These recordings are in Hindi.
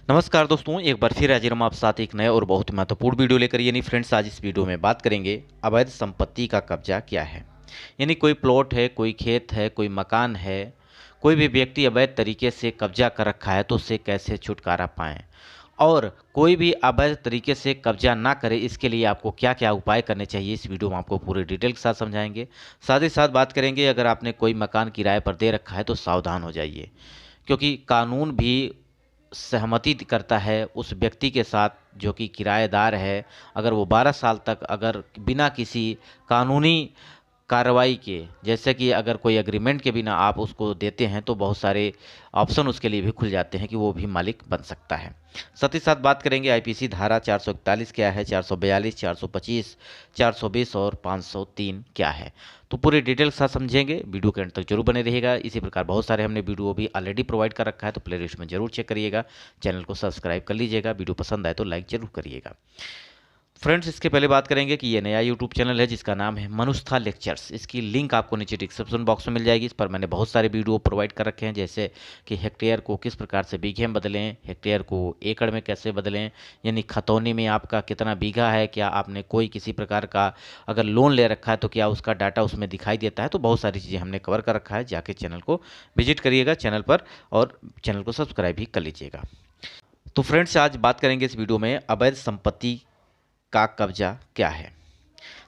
नमस्कार दोस्तों, एक बार फिर हाजिर हम आप साथ एक नए और बहुत ही महत्वपूर्ण वीडियो लेकर। यानी फ्रेंड्स, आज इस वीडियो में बात करेंगे अवैध संपत्ति का कब्जा क्या है। यानी कोई प्लॉट है, कोई खेत है, कोई मकान है, कोई भी व्यक्ति अवैध तरीके से कब्जा कर रखा है तो उससे कैसे छुटकारा पाएं, और कोई भी अवैध तरीके से कब्जा ना करे इसके लिए आपको क्या क्या उपाय करने चाहिए, इस वीडियो में आपको पूरे डिटेल के साथ समझाएंगे। साथ ही साथ बात करेंगे, अगर आपने कोई मकान किराए पर दे रखा है तो सावधान हो जाइए, क्योंकि कानून भी सहमति करता है उस व्यक्ति के साथ जो कि किराएदार है। अगर वो 12 साल तक अगर बिना किसी कानूनी कार्रवाई के, जैसे कि अगर कोई एग्रीमेंट के बिना आप उसको देते हैं तो बहुत सारे ऑप्शन उसके लिए भी खुल जाते हैं कि वो भी मालिक बन सकता है। साथ ही साथ बात करेंगे आईपीसी धारा 441 क्या है, 442, 425, 420 और 503 क्या है। तो पूरी डिटेल के साथ समझेंगे, वीडियो के अंत तक जरूर बने रहिएगा। इसी प्रकार बहुत सारे हमने वीडियो भी ऑलरेडी प्रोवाइड कर रखा है, तो प्ले लिस्ट में जरूर चेक करिएगा। चैनल को सब्सक्राइब कर लीजिएगा, वीडियो पसंद आए तो लाइक जरूर करिएगा। फ्रेंड्स, इसके पहले बात करेंगे कि ये नया यूट्यूब चैनल है जिसका नाम है मनुष्था लेक्चर्स। इसकी लिंक आपको नीचे डिस्क्रिप्शन बॉक्स में मिल जाएगी। इस पर मैंने बहुत सारे वीडियो प्रोवाइड कर रखे हैं, जैसे कि हेक्टेयर को किस प्रकार से बीघे में बदलें, हेक्टेयर को एकड़ में कैसे बदलें, यानी खतौनी में आपका कितना बीघा है, क्या आपने कोई किसी प्रकार का अगर लोन ले रखा है तो क्या उसका डाटा उसमें दिखाई देता है। तो बहुत सारी चीज़ें हमने कवर कर रखा है, जाके चैनल को विजिट करिएगा चैनल पर, और चैनल को सब्सक्राइब भी कर लीजिएगा। तो फ्रेंड्स, आज बात करेंगे इस वीडियो में अवैध संपत्ति का कब्जा क्या है।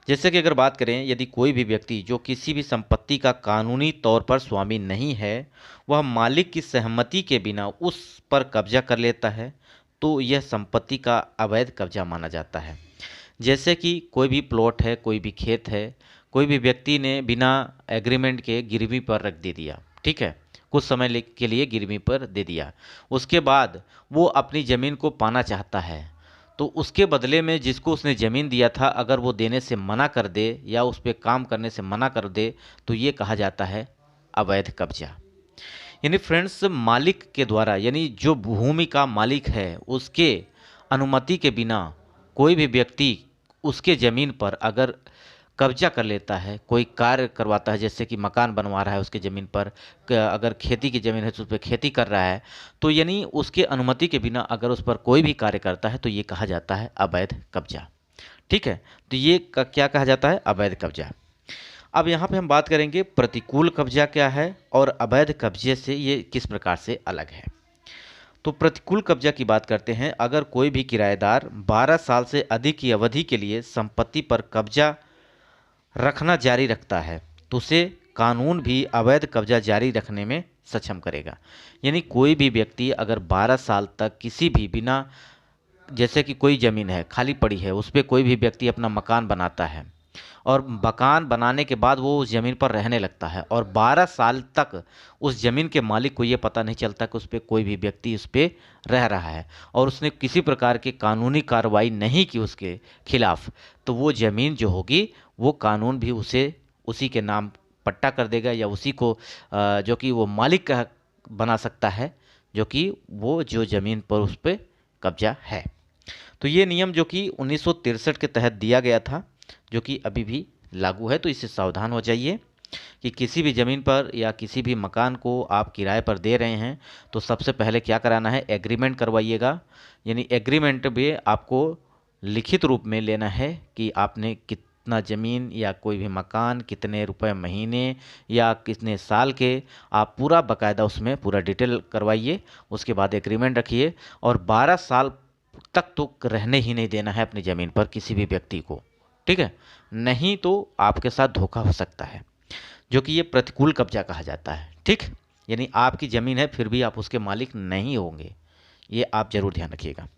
जैसे कि अगर बात करें, यदि कोई भी व्यक्ति जो किसी भी संपत्ति का कानूनी तौर पर स्वामी नहीं है, वह मालिक की सहमति के बिना उस पर कब्जा कर लेता है, तो यह संपत्ति का अवैध कब्जा माना जाता है। जैसे कि कोई भी प्लॉट है, कोई भी खेत है, कोई भी व्यक्ति ने बिना एग्रीमेंट के गिरवी पर रख दे दिया, ठीक है, कुछ समय के लिए गिरवी पर दे दिया। उसके बाद वो अपनी ज़मीन को पाना चाहता है, तो उसके बदले में जिसको उसने ज़मीन दिया था अगर वो देने से मना कर दे या उस पर काम करने से मना कर दे, तो ये कहा जाता है अवैध कब्जा। यानी फ्रेंड्स, मालिक के द्वारा, यानी जो भूमि का मालिक है उसके अनुमति के बिना कोई भी व्यक्ति उसके ज़मीन पर अगर कब्जा कर लेता है, कोई कार्य करवाता है, जैसे कि मकान बनवा रहा है उसके ज़मीन पर, अगर खेती की ज़मीन है तो उस पर खेती कर रहा है, तो यानी उसके अनुमति के बिना अगर उस पर कोई भी कार्य करता है तो ये कहा जाता है अवैध कब्जा। ठीक है, तो ये क्या कहा जाता है, अवैध कब्जा। अब यहाँ पे हम बात करेंगे प्रतिकूल कब्जा क्या है और अवैध कब्जे से ये किस प्रकार से अलग है। तो प्रतिकूल कब्जा की बात करते हैं। अगर कोई भी किराएदार 12 साल से अधिक की अवधि के लिए संपत्ति पर कब्जा रखना जारी रखता है तो उसे कानून भी अवैध कब्जा जारी रखने में सक्षम करेगा। यानी कोई भी व्यक्ति अगर 12 साल तक किसी भी बिना, जैसे कि कोई ज़मीन है खाली पड़ी है, उस पर कोई भी व्यक्ति अपना मकान बनाता है और मकान बनाने के बाद वो उस ज़मीन पर रहने लगता है, और 12 साल तक उस ज़मीन के मालिक को ये पता नहीं चलता कि उस पर कोई भी व्यक्ति उस पर रह रहा है, और उसने किसी प्रकार की कानूनी कार्रवाई नहीं की उसके खिलाफ, तो वो ज़मीन जो होगी वो कानून भी उसे उसी के नाम पट्टा कर देगा, या उसी को जो कि वो मालिक का बना सकता है, जो कि वो जो ज़मीन पर उस पर कब्जा है। तो ये नियम जो कि 1963 के तहत दिया गया था, जो कि अभी भी लागू है, तो इससे सावधान हो जाइए कि किसी भी ज़मीन पर या किसी भी मकान को आप किराए पर दे रहे हैं तो सबसे पहले क्या कराना है, एग्रीमेंट करवाइएगा। यानी एग्रीमेंट में आपको लिखित रूप में लेना है कि आपने कितना ज़मीन या कोई भी मकान कितने रुपए महीने या कितने साल के, आप पूरा बाकायदा उसमें पूरा डिटेल करवाइए। उसके बाद एग्रीमेंट रखिए, और 12 साल तक तो रहने ही नहीं देना है अपनी ज़मीन पर किसी भी व्यक्ति को, ठीक है, नहीं तो आपके साथ धोखा हो सकता है, जो कि ये प्रतिकूल कब्जा कहा जाता है। ठीक, यानी आपकी ज़मीन है फिर भी आप उसके मालिक नहीं होंगे, ये आप जरूर ध्यान रखिएगा।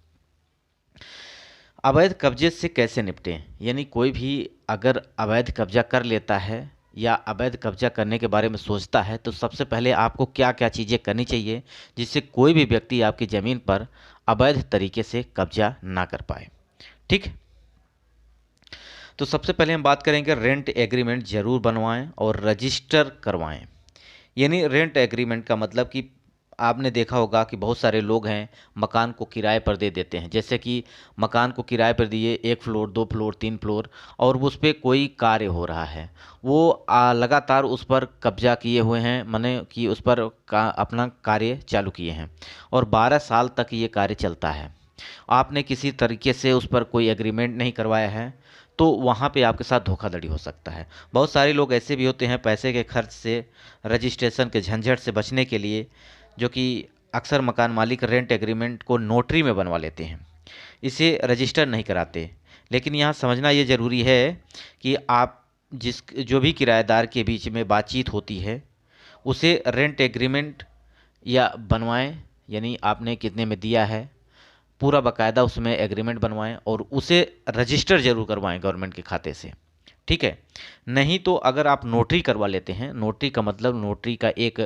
अवैध कब्जे से कैसे निपटें, यानी कोई भी अगर अवैध कब्जा कर लेता है या अवैध कब्जा करने के बारे में सोचता है तो सबसे पहले आपको क्या क्या चीज़ें करनी चाहिए जिससे कोई भी व्यक्ति आपकी ज़मीन पर अवैध तरीके से कब्जा ना कर पाए। ठीक, तो सबसे पहले हम बात करेंगे रेंट एग्रीमेंट ज़रूर बनवाएं और रजिस्टर करवाएं। यानी रेंट एग्रीमेंट का मतलब कि आपने देखा होगा कि बहुत सारे लोग हैं मकान को किराए पर दे देते हैं। जैसे कि मकान को किराए पर दिए, 1 फ्लोर, 2 फ्लोर, 3 फ्लोर, और उस पे कोई कार्य हो रहा है। वो लगातार उस पर कब्जा किए हुए हैं, माने कि उस पर अपना कार्य चालू किए हैं, और 12 साल तक ये कार्य चलता है। आपने किसी तरीके से उस पर कोई एग्रीमेंट नहीं करवाया है, तो वहाँ पे आपके साथ धोखाधड़ी हो सकता है। बहुत सारे लोग ऐसे भी होते हैं, पैसे के खर्च से, रजिस्ट्रेशन के झंझट से बचने के लिए, जो कि अक्सर मकान मालिक रेंट एग्रीमेंट को नोटरी में बनवा लेते हैं, इसे रजिस्टर नहीं कराते। लेकिन यहाँ समझना ये ज़रूरी है कि आप जो भी किराएदार के बीच में बातचीत होती है, उसे रेंट एग्रीमेंट या बनवाएं, यानी आपने कितने में दिया है, पूरा बाकायदा उसमें एग्रीमेंट बनवाएं और उसे रजिस्टर जरूर करवाएं गवर्नमेंट के खाते से। ठीक है। नहीं तो अगर आप नोटरी करवा लेते हैं, नोटरी का मतलब नोटरी का एक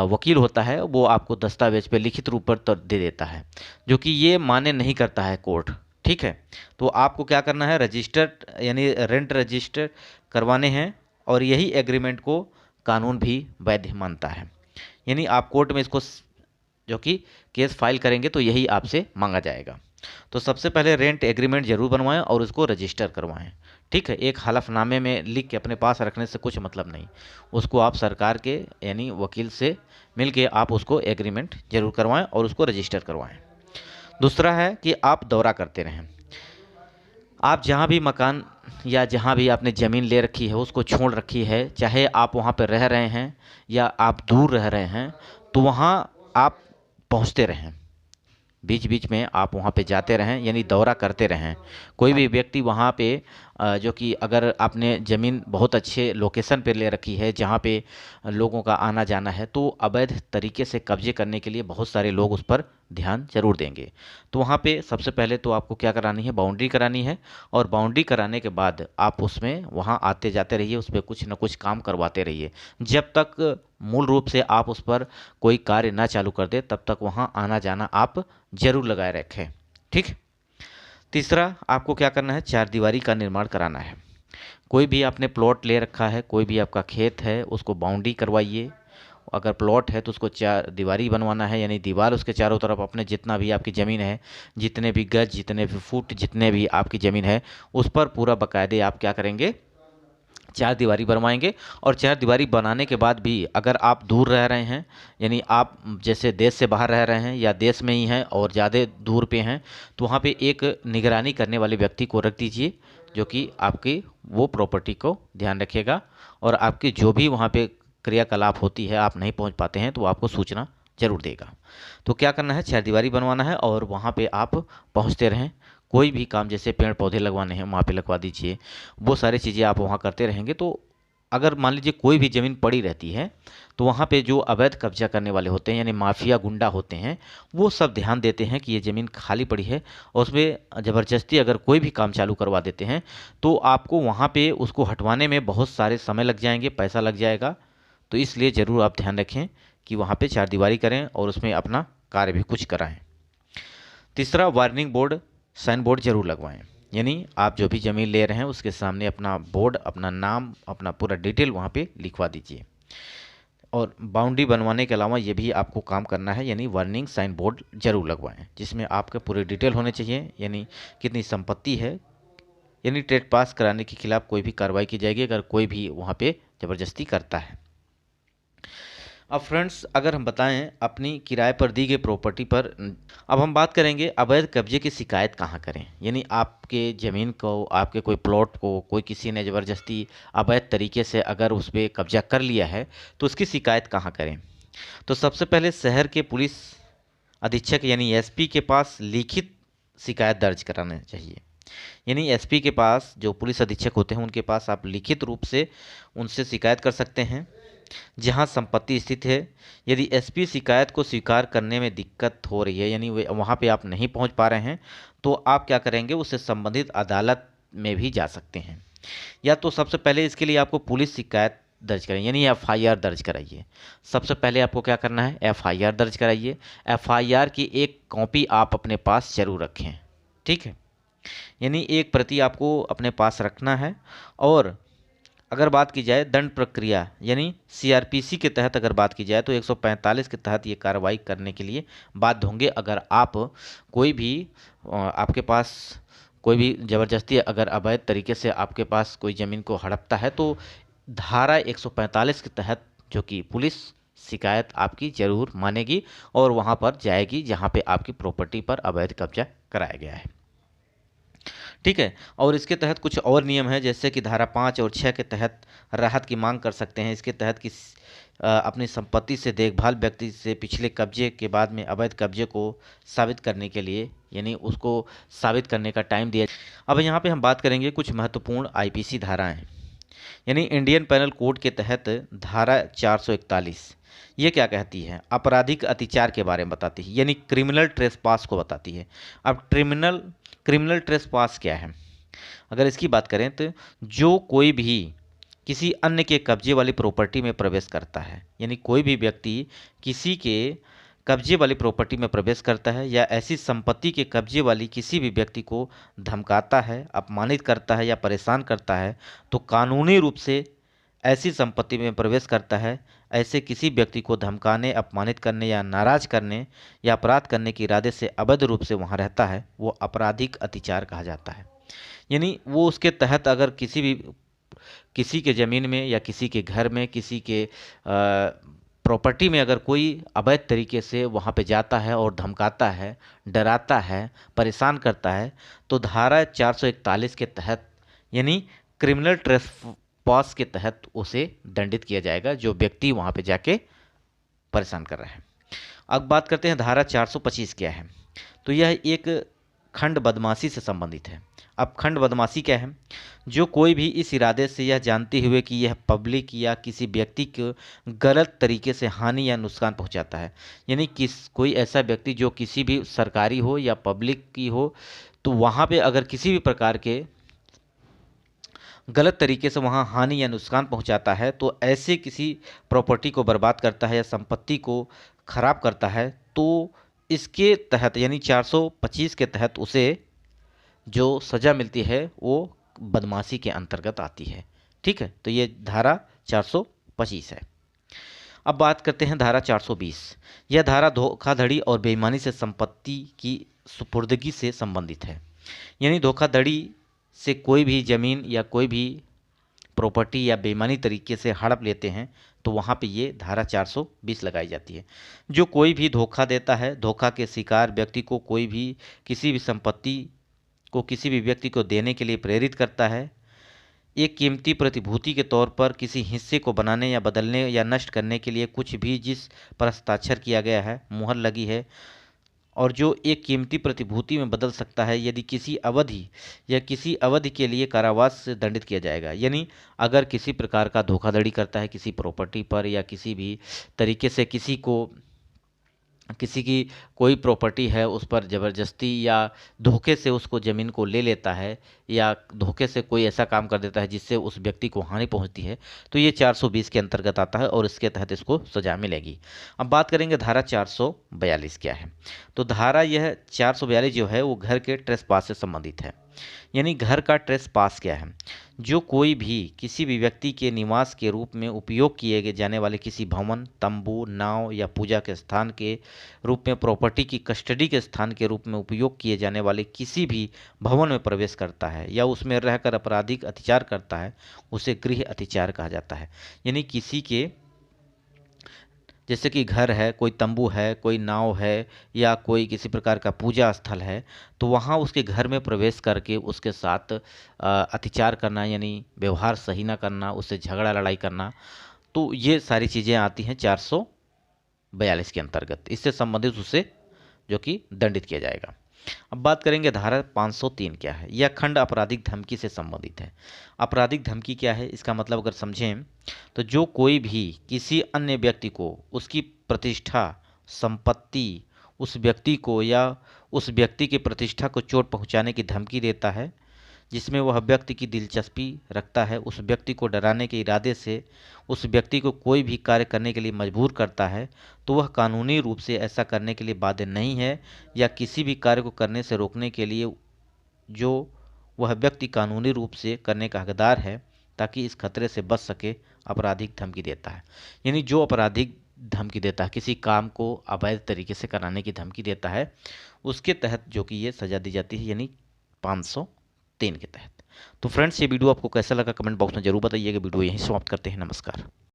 वकील होता है, वो आपको दस्तावेज पे लिखित रूप पर दे देता है, जो कि ये मान्य नहीं करता है कोर्ट। ठीक है। तो आपको क्या करना है, रजिस्टर्ड यानी रेंट रजिस्टर करवाने हैं, और यही एग्रीमेंट को कानून भी वैध मानता है। यानी आप कोर्ट में इसको जो कि केस फाइल करेंगे तो यही आपसे मांगा जाएगा। तो सबसे पहले रेंट एग्रीमेंट जरूर बनवाएं और उसको रजिस्टर करवाएं। ठीक है। एक हलफनामे में लिख के अपने पास रखने से कुछ मतलब नहीं, उसको आप सरकार के यानी वकील से मिल के आप उसको एग्रीमेंट जरूर करवाएं और उसको रजिस्टर करवाएं। दूसरा है कि आप दौरा करते रहें। आप जहाँ भी मकान या जहाँ भी आपने ज़मीन ले रखी है, उसको छोड़ रखी है, चाहे आप वहाँ पर रह रहे हैं या आप दूर रह रहे हैं, तो वहाँ आप पहुँचते रहें। बीच बीच में आप वहाँ पे जाते रहें, यानी दौरा करते रहें। कोई भी व्यक्ति वहाँ पे जो कि अगर आपने ज़मीन बहुत अच्छे लोकेशन पे ले रखी है जहाँ पे लोगों का आना जाना है, तो अवैध तरीके से कब्जे करने के लिए बहुत सारे लोग उस पर ध्यान जरूर देंगे। तो वहाँ पे सबसे पहले तो आपको क्या करानी है, बाउंड्री करानी है, और बाउंड्री कराने के बाद आप उसमें वहाँ आते जाते रहिए, उस पर कुछ ना कुछ काम करवाते रहिए। जब तक मूल रूप से आप उस पर कोई कार्य ना चालू कर दे, तब तक वहाँ आना जाना आप जरूर लगाए रखें। ठीक। तीसरा, आपको क्या करना है, चार दीवारी का निर्माण कराना है। कोई भी आपने प्लॉट ले रखा है, कोई भी आपका खेत है, उसको बाउंड्री करवाइए। अगर प्लॉट है तो उसको चार दीवारी बनवाना है, यानी दीवार उसके चारों तरफ अपने जितना भी आपकी ज़मीन है, जितने भी गज, जितने भी फुट, जितने भी आपकी ज़मीन है, उस पर पूरा बाकायदे आप क्या करेंगे, चार दीवारी बनवाएंगे। और चार दीवारी बनाने के बाद भी अगर आप दूर रह रहे हैं, यानी आप जैसे देश से बाहर रह रहे हैं या देश में ही हैं और ज़्यादा दूर पे हैं, तो वहाँ पे एक निगरानी करने वाले व्यक्ति को रख दीजिए, जो कि आपकी वो प्रॉपर्टी को ध्यान रखेगा, और आपकी जो भी वहाँ पे क्रियाकलाप होती है, आप नहीं पहुँच पाते हैं तो आपको सूचना जरूर देगा। तो क्या करना है, चार दीवारी बनवाना है और वहाँ पे आप पहुँचते रहें। कोई भी काम जैसे पेड़ पौधे लगवाने हैं वहाँ पे लगवा दीजिए। वो सारी चीज़ें आप वहाँ करते रहेंगे तो अगर मान लीजिए कोई भी ज़मीन पड़ी रहती है, तो वहाँ पे जो अवैध कब्जा करने वाले होते हैं, यानी माफिया गुंडा होते हैं, वो सब ध्यान देते हैं कि ये ज़मीन खाली पड़ी है, और उसमें ज़बरदस्ती अगर कोई भी काम चालू करवा देते हैं, तो आपको वहाँ पे उसको हटवाने में बहुत सारे समय लग जाएंगे, पैसा लग जाएगा। तो इसलिए ज़रूर आप ध्यान रखें कि वहाँ पे चार दीवारी करें और उसमें अपना कार्य भी कुछ कराएं। तीसरा, वार्निंग बोर्ड, साइन बोर्ड जरूर लगवाएं। यानी आप जो भी ज़मीन ले रहे हैं उसके सामने अपना बोर्ड, अपना नाम, अपना पूरा डिटेल वहाँ पे लिखवा दीजिए। और बाउंड्री बनवाने के अलावा ये भी आपको काम करना है, यानी वार्निंग साइन बोर्ड जरूर लगवाएं, जिसमें आपके पूरे डिटेल होने चाहिए, यानी कितनी संपत्ति है, यानी ट्रेड पास कराने के खिलाफ कोई भी कार्रवाई की जाएगी अगर कोई भी वहाँ पे ज़बरदस्ती करता है। अब फ्रेंड्स, अगर हम बताएं अपनी किराए पर दी गई प्रॉपर्टी पर, अब हम बात करेंगे अवैध कब्जे की शिकायत कहाँ करें। यानी आपके ज़मीन को, आपके कोई प्लॉट को कोई किसी ने ज़बरदस्ती अवैध तरीके से अगर उस पर कब्जा कर लिया है, तो उसकी शिकायत कहाँ करें। तो सबसे पहले शहर के पुलिस अधीक्षक यानी एसपी के पास लिखित शिकायत दर्ज कराना चाहिए। यानी एसपी के पास, जो पुलिस अधीक्षक होते हैं, उनके पास आप लिखित रूप से उनसे शिकायत कर सकते हैं जहां संपत्ति स्थित है। यदि एसपी शिकायत को स्वीकार करने में दिक्कत हो रही है, यानी वहां पे आप नहीं पहुंच पा रहे हैं, तो आप क्या करेंगे, उससे संबंधित अदालत में भी जा सकते हैं। या तो सबसे पहले इसके लिए आपको पुलिस शिकायत दर्ज करें, यानी एफआईआर दर्ज कराइए। सबसे पहले आपको क्या करना है, एफआईआर दर्ज कराइए। एफआईआर की एक कॉपी आप अपने पास जरूर रखें। ठीक है। यानी एक प्रति आपको अपने पास रखना है, और अगर बात की जाए दंड प्रक्रिया यानी सीआरपीसी के तहत अगर बात की जाए तो 145 के तहत ये कार्रवाई करने के लिए बाध्य होंगे। अगर आप कोई भी आपके पास कोई भी ज़बरदस्ती अगर अवैध तरीके से आपके पास कोई ज़मीन को हड़पता है तो धारा 145 के तहत जो कि पुलिस शिकायत आपकी ज़रूर मानेगी और वहाँ पर जाएगी जहाँ पे आपकी प्रॉपर्टी पर अवैध कब्जा कराया गया है। ठीक है। और इसके तहत कुछ और नियम है, जैसे कि धारा 5 और 6 के तहत राहत की मांग कर सकते हैं। इसके तहत अपनी संपत्ति से देखभाल व्यक्ति से पिछले कब्जे के बाद में अवैध कब्जे को साबित करने के लिए यानी उसको साबित करने का टाइम दिया। अब यहाँ पे हम बात करेंगे कुछ महत्वपूर्ण आईपीसी धाराएं, यानी इंडियन पेनल कोड के तहत धारा 441 ये क्या कहती है? आपराधिक अत्याचार के बारे में बताती है, यानी क्रिमिनल ट्रेसपास को बताती है। अब क्रिमिनल ट्रेसपास क्या है? अगर इसकी बात करें तो जो कोई भी किसी अन्य के कब्जे वाली प्रॉपर्टी में प्रवेश करता है, यानी कोई भी व्यक्ति किसी के कब्जे वाली प्रॉपर्टी में प्रवेश करता है या ऐसी संपत्ति के कब्जे वाली किसी भी व्यक्ति को धमकाता है, अपमानित करता है या परेशान करता है, तो कानूनी रूप से ऐसी संपत्ति में प्रवेश करता है, ऐसे किसी व्यक्ति को धमकाने, अपमानित करने या नाराज करने या अपराध करने के इरादे से अवैध रूप से वहाँ रहता है, वो आपराधिक अत्याचार कहा जाता है। यानी वो उसके तहत अगर किसी के ज़मीन में या किसी के घर में किसी के प्रॉपर्टी में अगर कोई अवैध तरीके से वहाँ पे जाता है और धमकाता है, डराता है, परेशान करता है, तो धारा 441 के तहत यानी क्रिमिनल ट्रेसपास के तहत उसे दंडित किया जाएगा, जो व्यक्ति वहाँ पे जाके परेशान कर रहा है। अब बात करते हैं धारा 425 क्या है? तो यह एक खंड बदमाशी से संबंधित है। अब खंड बदमाशी क्या है? जो कोई भी इस इरादे से यह जानते हुए कि यह पब्लिक या किसी व्यक्ति को गलत तरीके से हानि या नुकसान पहुंचाता है, यानी कोई ऐसा व्यक्ति जो किसी भी सरकारी हो या पब्लिक की हो, तो वहाँ पे अगर किसी भी प्रकार के गलत तरीके से वहाँ हानि या नुकसान पहुंचाता है, तो ऐसे किसी प्रॉपर्टी को बर्बाद करता है या संपत्ति को खराब करता है, तो इसके तहत यानी 425 के तहत उसे जो सज़ा मिलती है वो बदमाशी के अंतर्गत आती है। ठीक है, तो ये धारा 425 है। अब बात करते हैं धारा 420। यह धारा धोखाधड़ी और बेईमानी से संपत्ति की सुपुर्दगी से संबंधित है, यानी धोखाधड़ी से कोई भी ज़मीन या कोई भी प्रॉपर्टी या बेईमानी तरीके से हड़प लेते हैं तो वहाँ पे ये धारा 420 लगाई जाती है। जो कोई भी धोखा देता है, धोखा के शिकार व्यक्ति को कोई भी किसी भी संपत्ति को किसी भी व्यक्ति को देने के लिए प्रेरित करता है, एक कीमती प्रतिभूति के तौर पर किसी हिस्से को बनाने या बदलने या नष्ट करने के लिए कुछ भी जिस पर हस्ताक्षर किया गया है, मुहर लगी है और जो एक कीमती प्रतिभूति में बदल सकता है, यदि किसी अवधि या किसी अवधि के लिए कारावास से दंडित किया जाएगा। यानी अगर किसी प्रकार का धोखाधड़ी करता है किसी प्रॉपर्टी पर या किसी भी तरीके से किसी की कोई प्रॉपर्टी है उस पर ज़बरदस्ती या धोखे से उसको ज़मीन को ले लेता है या धोखे से कोई ऐसा काम कर देता है जिससे उस व्यक्ति को हानि पहुंचती है, तो ये 420 के अंतर्गत आता है और इसके तहत इसको सजा मिलेगी। अब बात करेंगे धारा 442 क्या है? तो धारा यह 442 जो है वो घर के ट्रेसपास से संबंधित है, यानी घर का ट्रेसपास क्या है? जो कोई भी किसी भी व्यक्ति के निवास के रूप में उपयोग किए जाने वाले किसी भवन, तंबू, नाव या पूजा के स्थान के रूप में प्रॉपर्टी की कस्टडी के स्थान के रूप में उपयोग किए जाने वाले किसी भी भवन में प्रवेश करता है या उसमें रहकर आपराधिक अत्याचार करता है, उसे गृह अत्याचार कहा जाता है। यानी किसी के जैसे कि घर है, कोई तंबू है, कोई नाव है या कोई किसी प्रकार का पूजा स्थल है, तो वहाँ उसके घर में प्रवेश करके उसके साथ अत्याचार करना यानी व्यवहार सही ना करना, उससे झगड़ा लड़ाई करना, तो ये सारी चीज़ें आती हैं 442 के अंतर्गत। इससे संबंधित उसे जो कि दंडित किया जाएगा। अब बात करेंगे धारा 503 क्या है? यह खंड आपराधिक धमकी से संबंधित है। आपराधिक धमकी क्या है? इसका मतलब अगर समझें तो जो कोई भी किसी अन्य व्यक्ति को उसकी प्रतिष्ठा, संपत्ति, उस व्यक्ति को या उस व्यक्ति की प्रतिष्ठा को चोट पहुंचाने की धमकी देता है, जिसमें वह व्यक्ति की दिलचस्पी रखता है, उस व्यक्ति को डराने के इरादे से उस व्यक्ति को कोई भी कार्य करने के लिए मजबूर करता है, तो वह कानूनी रूप से ऐसा करने के लिए बाध्य नहीं है या किसी भी कार्य को करने से रोकने के लिए जो वह व्यक्ति कानूनी रूप से करने का हकदार है, ताकि इस खतरे से बच सके, आपराधिक धमकी देता है। यानी जो आपराधिक धमकी देता है, किसी काम को अवैध तरीके से कराने की धमकी देता है, उसके तहत जो कि ये सज़ा दी जाती है, यानी 503 के तहत। तो फ्रेंड्स, ये वीडियो आपको कैसा लगा कमेंट बॉक्स में जरूर बताइएगा। वीडियो यहीं समाप्त करते हैं। नमस्कार।